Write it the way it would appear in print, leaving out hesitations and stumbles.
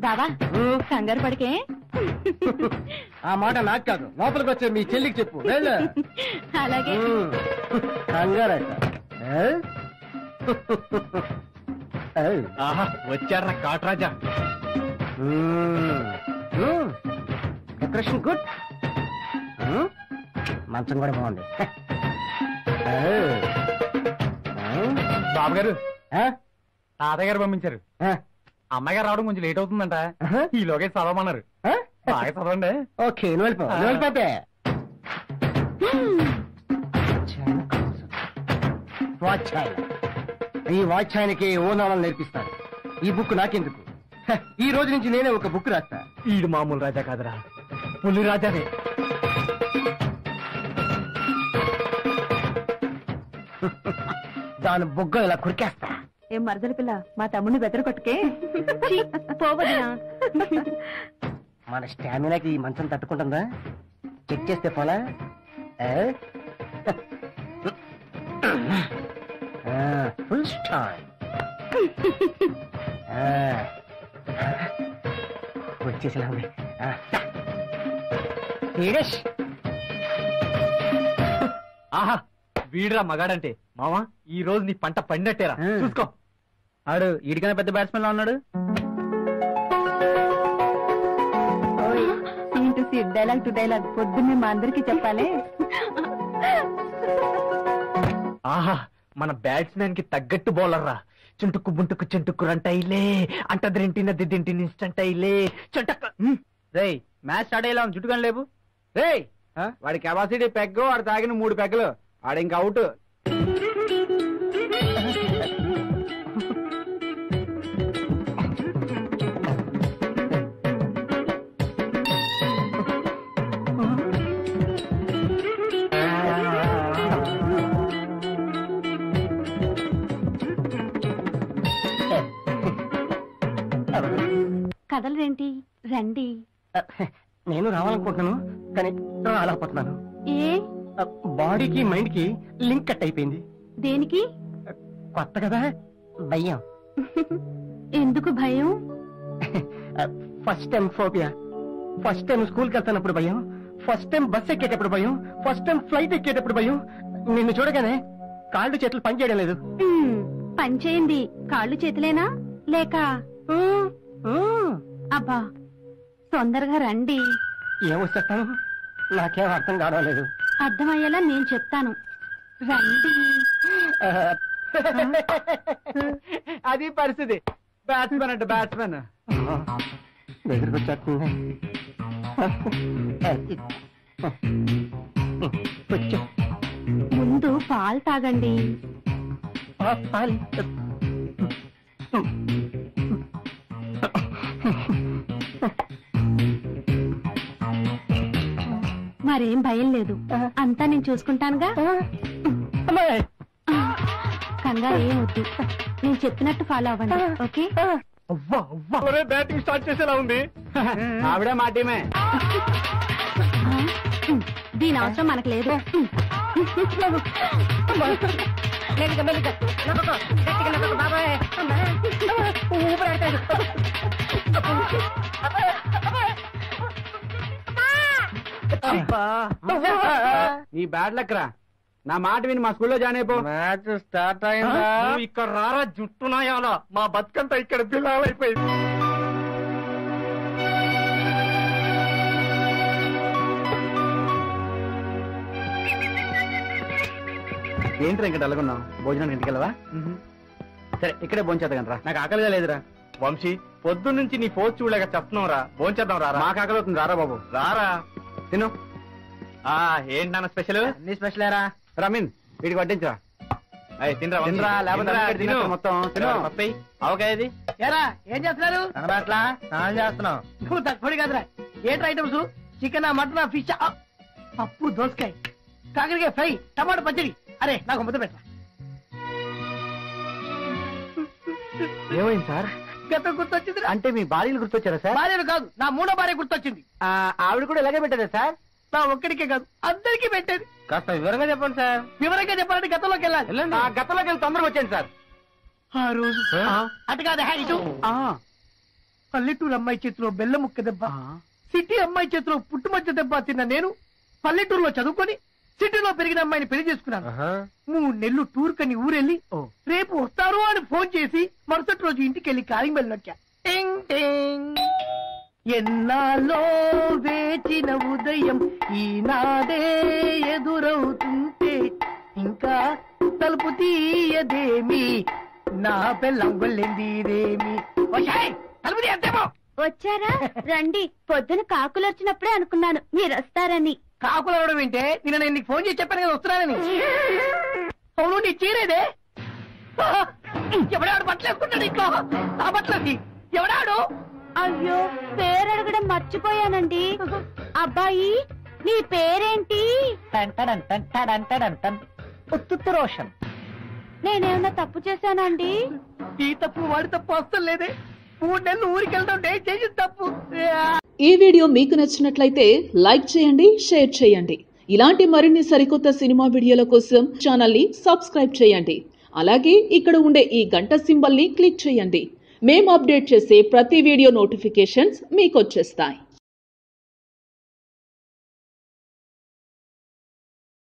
బావా కంగారు పడికే. ఆ మాట నాకు కాదు, లోపలికి వచ్చే మీ చెల్లికి చెప్పు. అలాగే. కంగారట. వచ్చారా కాట్రాజా. Decoration good. మంచం కూడా బాగుంది. బాబు గారు తాతయ్య గారు పంపించారు. అమ్మాయి గారు రావడం కొంచెం లేట్ అవుతుందంట. ఈలోగా చదవమన్నారు. బాగా చదవండి. ఓకే వెళ్ళిపోతే ఈ వాచ్యాయనకి ఓనాలను నేర్పిస్తాను. ఈ బుక్ నాకెందుకు? ఈ రోజు నుంచి నేనే ఒక బుక్ రాస్తా. ఈడు మామూలు రాజా కాదురా, పులి రాజానే. దాని బుగ్గ ఇలా కురికేస్తా. ఏం మరదల పిల్ల, మా తమ్ముడిని బెదరు కొట్టుకే. పోవదినా. మన స్టామినాకి ఈ మంచం తట్టుకుంటుందా? చెక్ చేస్తే పోలా. Full star. వచ్చేసిలా ఉంది. ఆహా, వీడురా మగాడంటే. మావా, ఈ రోజు నీ పంట పండినట్టేరా. చూసుకో. ఆడు ఈడికైనా పెద్ద బ్యాట్స్మెన్ లా ఉన్నాడు. డైలాగ్ టు డైలాగ్ పొద్దున్నే మా అందరికి చెప్పాలి. ఆహా, మన బ్యాట్స్మెన్ కి తగ్గట్టు బౌలర్ రా. చుంటుక్కు బుంటుక్కు చుంటుక్కు రంటైలే అంటదింటిన దిద్దింటిని ఇన్స్టంటైలే చుంటక్క. రేయ్, మ్యాచ్ స్టార్ట్ అయ్యేలా చుట్టుకొని లేవు. రేయ్, వాడి కెపాసిటీ పెగ్గు, వాడు తాగిన 3 పెగ్గలు. వాడు ఇంక అవుట్. కదలరేంటి? రండి. నేను రావాలనుకుంటున్నాను, కానీ రాలేకపోతున్నాను. ఏ? బాడీకి మైండ్ కి లింక్ కట్ అయిపోయింది. దేనికి? కొత్త కదా, భయం. ఎందుకు భయం? First time phobia. First time స్కూల్కి వెళ్తున్నప్పుడు భయం, ఫస్ట్ టైం బస్ ఎక్కేటప్పుడు భయం, ఫస్ట్ టైం ఫ్లైట్ ఎక్కేటప్పుడు భయం. నిన్ను చూడగానే కాళ్ళు చేతులు పనిచేయడం లేదు. పని చేయండి. కాళ్ళు చేతులేనా లేక? అబ్బా, తొందరగా రండి. ఏమొస్తాను, నాకేం అర్థం కావలేదు. అర్థమయ్యేలా నేను చెప్తాను, రండి. అది పరిస్థితి. బ్యాట్స్మెన్ అంటే బ్యాట్స్మెన్. దగ్గరకు వచ్చేస్తుంది. ముందు పాలు తాగండి. మరేం భయం లేదు, అంతా నేను చూసుకుంటానుగా. కంగారు ఏం వద్దు, నేను చెప్పినట్టు ఫాలో అవ్వండి. ఓకే? బ్యాటింగ్ స్టార్ట్ చేసేలా ఉంది. ఆవిడే మా టీమే. దీని అవసరం మనకు లేదు. నీ బ్యాడ్ లక్ రా. నా మాట విని మా స్కూల్లో జాయిన్ అయిపో. మ్యాచ్ స్టార్ట్ అయిందా? ఇక్కడ రారా జుట్టునాయాలా, మా బతుకంతా ఇక్కడ పిల్లలైపోయింది. ఏంటి ఇంకా డల్గొన్నావు? భోజనానికి ఇంటికి వెళ్ళవా? సరే, ఇక్కడే భోంచేద్దాం రా. నాకు ఆకలిగా లేదురా. వంశీ, పొద్దు నుంచి నీ ఫోన్ చూడలేక చెప్తున్నాం రా. భోంచేద్దాం రా. మాకు ఆకలి అవుతుంది. రారా బాబు, రారా తిను. ఏంటి నాన్న స్పెషల్? అన్ని స్పెషలేరా. రమీన్, వీడికి వడ్డించరా. తినరా, లేకపోతే మొత్తం తిను. అవకాయది ఏరా, ఏం చేస్తున్నారు? కనబట్లా స్నానం చేస్తున్నాం. నువ్వు తక్కువ కదరా. ఏంటి ఐటమ్స్? చికెన్, మటన్, ఫిష్, పప్పు, దోసకాయ, కాకరకాయ ఫ్రై, టమాటా పచ్చడి. అరే, నాకు ముద్ద పెట్టరా. ఏమైంది సార్? గతం గుర్తొచ్చింది. అంటే మీ భార్యలు గుర్తొచ్చారా సార్? భార్యలు కాదు, నా 3వ భార్య గుర్తొచ్చింది. ఆవిడ కూడా ఇలాగే పెట్టదా సార్? నా ఒక్కడికే కాదు, అందరికీ పెట్టేది. కాస్త వివరంగా చెప్పండి సార్. వివరంగా చెప్పాలంటే గతంలోకి వెళ్ళాలి. గతంలోకి వెళ్ళి తొందరగా వచ్చాను సార్. ఆ రోజు అటు కాదు, ఇటు. పల్లెటూరు అమ్మాయి చేతిలో బెల్ల ముక్క దెబ్బ, సిటీ అమ్మాయి చేతిలో పుట్టుమచ్చ దెబ్బ తిన్న నేను పల్లెటూరులో చదువుకొని సిటీలో పెరిగిన అమ్మాయిని పెళ్లి చేసుకున్నాను. 3 నెలలు టూర్ కని ఊరెళ్ళి రేపు వస్తారు అని ఫోన్ చేసి మరుసటి రోజు ఇంటికి వెళ్ళి కాలింగ్ బెల్ నొక్కా. ఎన్నాలో వేచిన ఉదయం ఈనాడే ఎదురవుతుంటే ఇంకా తలుపు తీయదేమి నా పెళ్ళం గొల్లెందిరేమి. తలుపు తీయద్దేమో. వచ్చారా? రండి. పొద్దున కాకులు వచ్చినప్పుడే అనుకున్నాను మీరు వస్తారని. కాకులు అవడం ఏంటే? నేను నీకు ఫోన్ చేసి చెప్పాను కదా వస్తున్నానని. అవును, నీ చీరేదే. ఎవడాడు బట్టలు వేసుకుంటాడు ఇంట్లో? ఆ బట్టలకి ఎవడాడు? అయ్యో, పేరు అడగడం మర్చిపోయానండి. అబ్బాయి, నీ పేరేంటి? ఉత్తు రోషన్. నేనేమన్నా తప్పు చేశానండి? ఈ తప్పు వాడి తప్పు వస్తం లేదే. 3 నెలలు ఊరికి వెళ్తాం చేసి తప్పు. ఈ వీడియో మీకు నచ్చినట్లయితే లైక్ చేయండి, షేర్ చేయండి. ఇలాంటి మరిన్ని సరికొత్త సినిమా వీడియోల కోసం ఛానల్ ని సబ్స్క్రైబ్ చేయండి. అలాగే ఇక్కడ ఉండే ఈ గంట సింబల్ ని క్లిక్ చేయండి. మేము అప్డేట్ చేసే ప్రతి వీడియో నోటిఫికేషన్స్ మీకు వచ్చేస్తాయి.